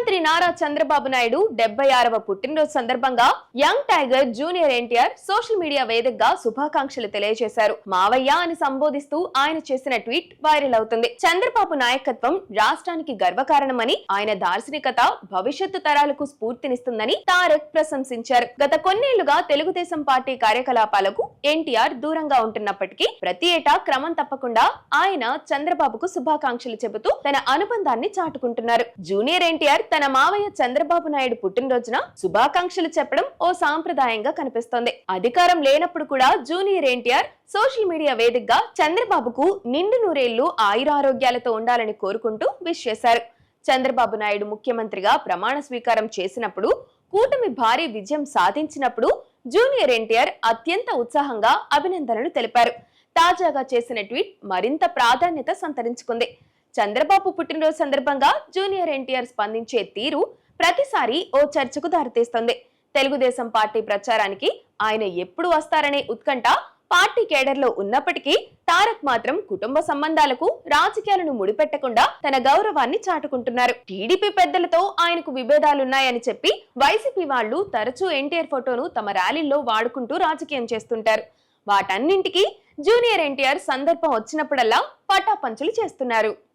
ముఖ్యమంత్రి నారా చంద్రబాబు నాయుడు 76వ పుట్టినరోజు సందర్భంగా young tiger junior NTR social media వేదికగా శుభాకాంక్షలు తెలియజేశారు. మావయ్య అని సంబోధిస్తూ ఆయన చేసిన ట్వీట్ వైరల్ అవుతుంది. చంద్రబాబు నాయకత్వం రాష్ట్రానికి గర్వకారణమని, ఆయన దార్శనికత భవిష్యత్తు తరాలకు స్ఫూర్తినిస్తుందని తారక్ ప్రశంసించారు. గత కొన్నేళ్లుగా తెలుగుదేశం పార్టీ కార్యకలాపాలకు ఎన్టీఆర్ దూరంగా ఉంటున్నప్పటికీ ప్రతి ఏటా క్రమం తప్పకుండా ఆయన చంద్రబాబుకు శుభాకాంక్షలు చెబుతూ తన అనుబంధాన్ని చాటుకుంటున్నారు. జూనియర్ ఎన్టీఆర్ తన మావయ్య చంద్రబాబు నాయుడు పుట్టినరోజున శుభాకాంక్షలు చెప్పడం ఓ సాంప్రదాయంగా కనిపిస్తోంది. అధికారం లేనప్పుడు కూడా జూనియర్ ఎన్టీఆర్ సోషల్ మీడియా వేదికగా చంద్రబాబుకు నిండు నూరేళ్లు ఆయురారోగ్యాలతో ఉండాలని కోరుకుంటూ విష్ చేశారు. చంద్రబాబు నాయుడు ముఖ్యమంత్రిగా ప్రమాణ స్వీకారం చేసినప్పుడు, కూటమి భారీ విజయం సాధించినప్పుడు జూనియర్ ఎన్టీఆర్ అత్యంత ఉత్సాహంగా అభినందనలు తెలిపారు. తాజాగా చేసిన ట్వీట్ మరింత ప్రాధాన్యత సంతరించుకుంది. చంద్రబాబు పుట్టినరోజు సందర్భంగా జూనియర్ ఎన్టీఆర్ స్పందించే తీరు ప్రతిసారి ఓ చర్చకు దారితీస్తుంది. తెలుగుదేశం పార్టీ ప్రచారానికి ఆయన ఎప్పుడు వస్తారనే ఉత్కంఠ పార్టీ కేడర్లో ఉన్నప్పటికీ తారక్ మాత్రం కుటుంబ సంబంధాలకు, రాజకీయాలను ముడిపెట్టకుండా తన గౌరవాన్ని చాటుకుంటున్నారు. టీడీపీ పెద్దలతో ఆయనకు విభేదాలున్నాయని చెప్పి వైసీపీ వాళ్లు తరచూ ఎన్టీఆర్ ఫోటోను తమ ర్యాలీల్లో వాడుకుంటూ రాజకీయం చేస్తుంటారు. వాటన్నింటికీ జూనియర్ ఎన్టీఆర్ సందర్భం వచ్చినప్పుడల్లా పటాపంచలు చేస్తున్నారు.